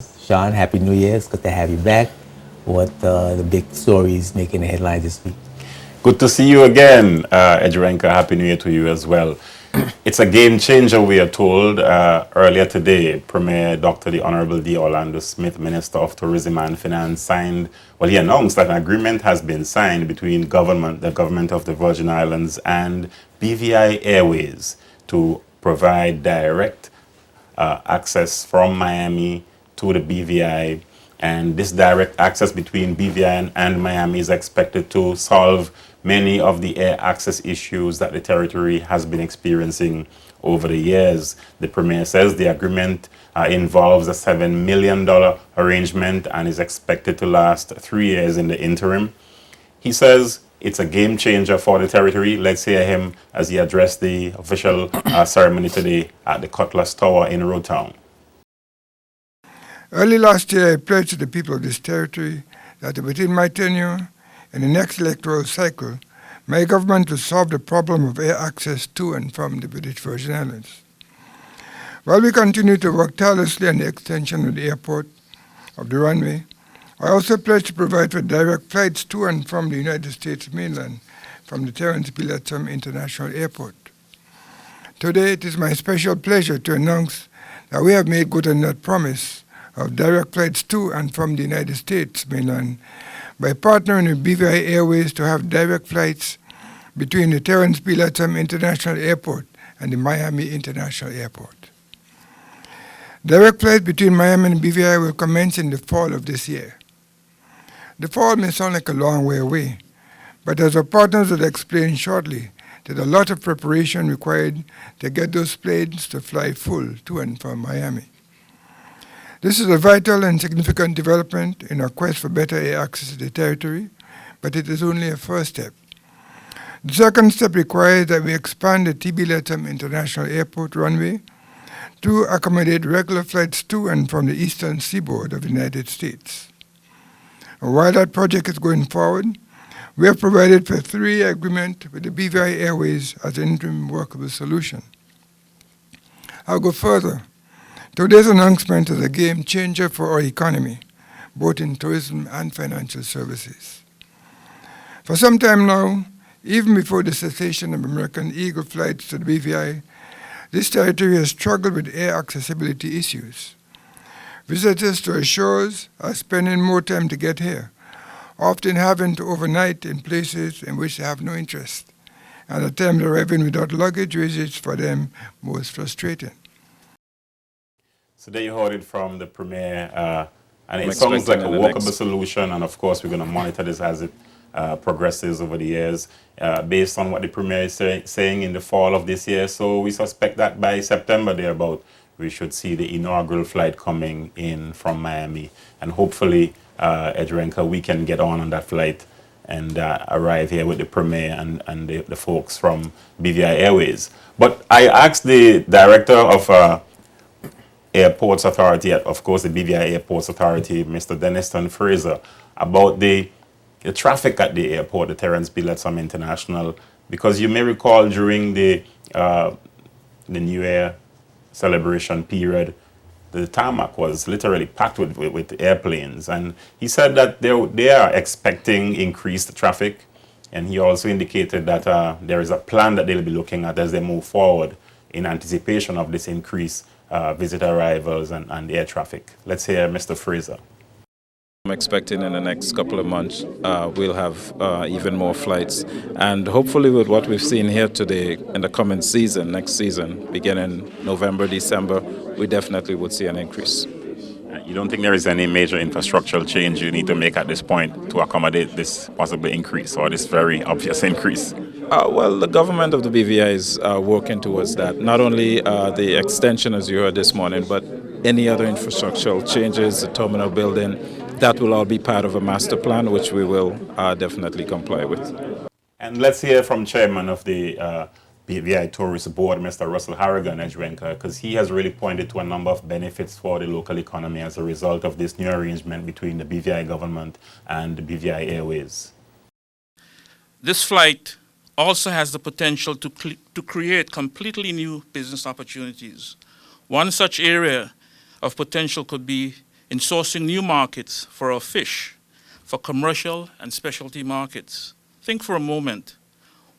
Sean, Happy New Year. It's good to have you back. What the big stories making the headlines this week? Good to see you again, Edgerenka. Happy New Year to you as well. It's a game changer, we are told. Earlier today, Premier Dr. the Honorable D. Orlando Smith, Minister of Tourism and Finance, he announced that an agreement has been signed between the government of the Virgin Islands and BVI Airways to provide direct access from Miami to the BVI, and this direct access between BVI and Miami is expected to solve many of the air access issues that the territory has been experiencing over the years. The Premier says the agreement involves a $7 million arrangement and is expected to last 3 years in the interim. He says it's a game changer for the territory. Let's hear him as he addressed the official ceremony today at the Cutlass Tower in Road Town. Early last year, I pledged to the people of this territory that within my tenure and the next electoral cycle, my government will solve the problem of air access to and from the British Virgin Islands. While we continue to work tirelessly on the extension of the airport, of the runway, I also pledged to provide for direct flights to and from the United States mainland from the Terence B. Lettsome International Airport. Today, it is my special pleasure to announce that we have made good on that promise of direct flights to and from the United States mainland by partnering with BVI Airways to have direct flights between the Terence B. Lettsome International Airport and the Miami International Airport. Direct flights between Miami and BVI will commence in the fall of this year. The fall may sound like a long way away, but as our partners will explain shortly, there's a lot of preparation required to get those planes to fly full to and from Miami. This is a vital and significant development in our quest for better air access to the territory, but it is only a first step. The second step requires that we expand the TB Lettsome International Airport runway to accommodate regular flights to and from the eastern seaboard of the United States. And while that project is going forward, we have provided for a 3-year agreement with the BVI Airways as an interim workable solution. I'll go further. Today's announcement is a game changer for our economy, both in tourism and financial services. For some time now, even before the cessation of American Eagle flights to the BVI, this territory has struggled with air accessibility issues. Visitors to our shores are spending more time to get here, often having to overnight in places in which they have no interest, and at times arriving without luggage, which is for them most frustrating. So there you heard it from the Premier, and it sounds like a workable solution, and of course we're going to monitor this as it progresses over the years, based on what the Premier is saying in the fall of this year. So we suspect that by September thereabout, we should see the inaugural flight coming in from Miami, and hopefully, Edgerenka, we can get on that flight and arrive here with the Premier and the folks from BVI Airways. But I asked the director of Airports Authority, of course the BVI Airports Authority, Mr. Denniston Fraser, about the traffic at the airport, the Terence B. Lettsome International, because you may recall during the New Year celebration period, the tarmac was literally packed with airplanes, and he said that they are expecting increased traffic, and he also indicated that there is a plan that they'll be looking at as they move forward in anticipation of this increased visitor arrivals and air traffic. Let's hear Mr. Fraser. I'm expecting in the next couple of months we'll have even more flights, and hopefully with what we've seen here today in the coming season, next season, beginning November, December, we definitely would see an increase. You don't think there is any major infrastructural change you need to make at this point to accommodate this possible increase, or this very obvious increase? Well, the government of the BVI is working towards that. Not only the extension, as you heard this morning, but any other infrastructural changes, the terminal building, that will all be part of a master plan, which we will definitely comply with. And let's hear from Chairman of the BVI Tourist Board, Mr. Russell Harrigan, Edgerenka, because he has really pointed to a number of benefits for the local economy as a result of this new arrangement between the BVI government and the BVI Airways. This flight also has the potential to create completely new business opportunities. One such area of potential could be in sourcing new markets for our fish, for commercial and specialty markets. Think for a moment,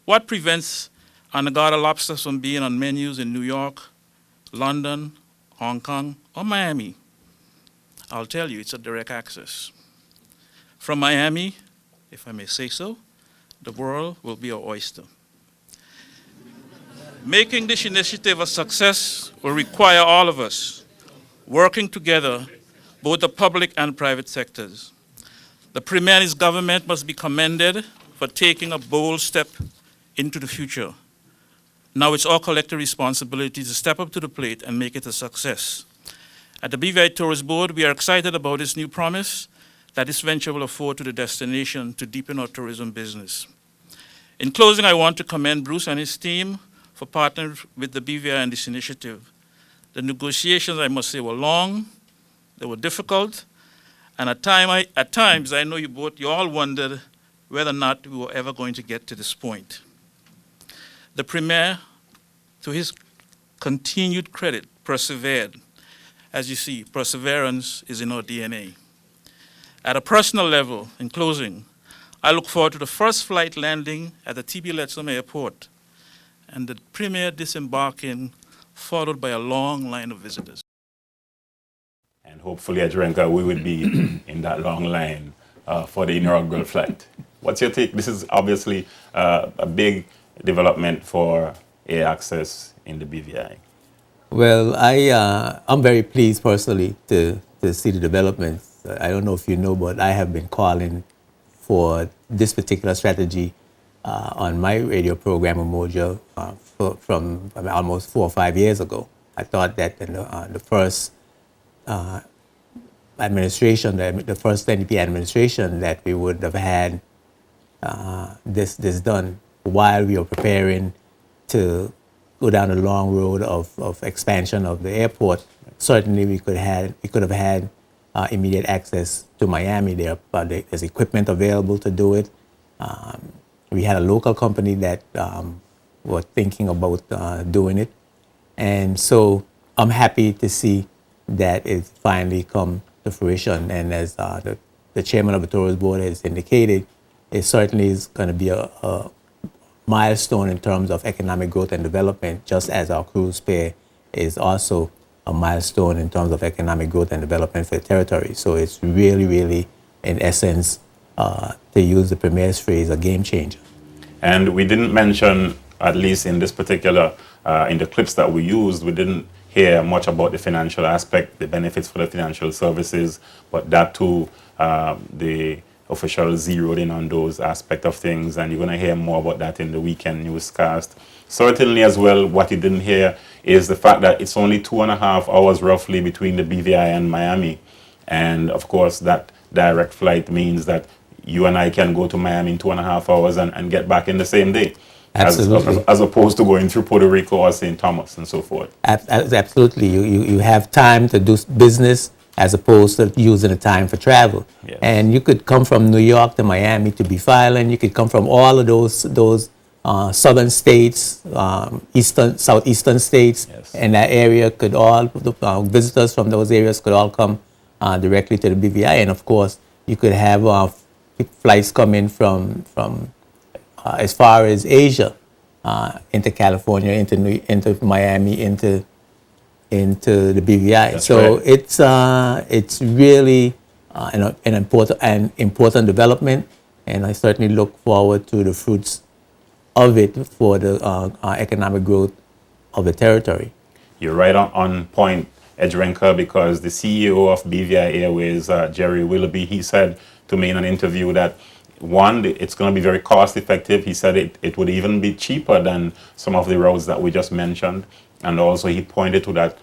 what prevents Anegada lobsters from being on menus in New York, London, Hong Kong, or Miami? I'll tell you, it's a direct access. From Miami, if I may say so, the world will be our oyster. Making this initiative a success will require all of us working together, both the public and private sectors. The Premier and his government must be commended for taking a bold step into the future. Now it's our collective responsibility to step up to the plate and make it a success. At the BVI Tourist Board, we are excited about this new promise that this venture will afford to the destination to deepen our tourism business. In closing, I want to commend Bruce and his team for partnering with the BVI in this initiative. The negotiations, I must say, were long, they were difficult, and at times, I know you all wondered whether or not we were ever going to get to this point. The Premier, to his continued credit, persevered. As you see, perseverance is in our DNA. At a personal level, in closing, I look forward to the first flight landing at the TB Lettsome Airport and the Premier disembarking, followed by a long line of visitors. And hopefully at Renka, we will be in that long line for the inaugural flight. What's your take? This is obviously a big development for air access in the BVI. Well, I'm very pleased personally to see the developments. I don't know if you know, but I have been calling for this particular strategy on my radio program, Umoja, from almost 4 or 5 years ago. I thought that in the first administration, the first NDP administration, that we would have had this done while we were preparing to go down a long road of expansion of the airport. Certainly, we could have had immediate access to Miami. There's equipment available to do it. We had a local company that were thinking about doing it. And so I'm happy to see that it's finally come to fruition. And as the chairman of the Tourist Board has indicated, it certainly is going to be a milestone in terms of economic growth and development, just as our cruise pair is also a milestone in terms of economic growth and development for the territory. So it's really, really, in essence, to use the Premier's phrase, a game changer. And we didn't mention, at least in this particular, in the clips that we used, we didn't hear much about the financial aspect, the benefits for the financial services, but that too, the officials zeroed in on those aspects of things, and you're going to hear more about that in the weekend newscast. Certainly as well, what you didn't hear is the fact that it's only 2.5 hours roughly between the BVI and Miami. And of course, that direct flight means that you and I can go to Miami in 2.5 hours and get back in the same day. Absolutely. As opposed to going through Puerto Rico or St. Thomas and so forth. Absolutely. You have time to do business as opposed to using the time for travel. Yes. And you could come from New York to Miami to Beef Island. You could come from all of those southern states, southeastern states, Yes. and that area could all, visitors from those areas could all come directly to the BVI. And of course, you could have flights come in from as far as Asia, into California, into Miami, into the BVI. That's so right. it's really an important development, and I certainly look forward to the fruits of it for the economic growth of the territory. You're right on point, Edgerenka, because the CEO of BVI Airways, Jerry Willoughby, he said to me in an interview that one, it's going to be very cost effective. He said it would even be cheaper than some of the routes that we just mentioned. And also he pointed to that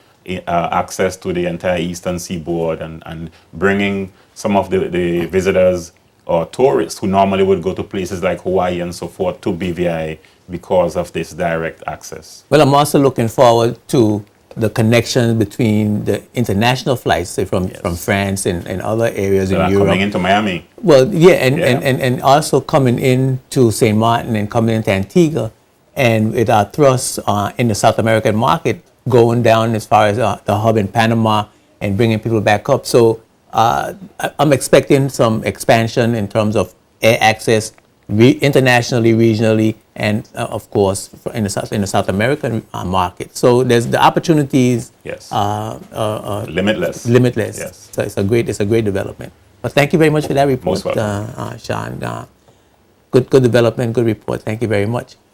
access to the entire eastern seaboard and bringing some of the visitors or tourists who normally would go to places like Hawaii and so forth to BVI because of this direct access. Well, I'm also looking forward to the connection between the international flights, say from France and other areas in Europe. Coming into Miami. Well, yeah, and also coming into St. Martin and coming into Antigua, and with our thrust in the South American market, going down as far as the hub in Panama and bringing people back up. So I'm expecting some expansion in terms of air access internationally, regionally, and of course in the South American market. So there's the opportunities. Yes. Limitless. Yes. So it's a great development. But thank you very much for that report, Most welcome. Sean. Good development, good report. Thank you very much.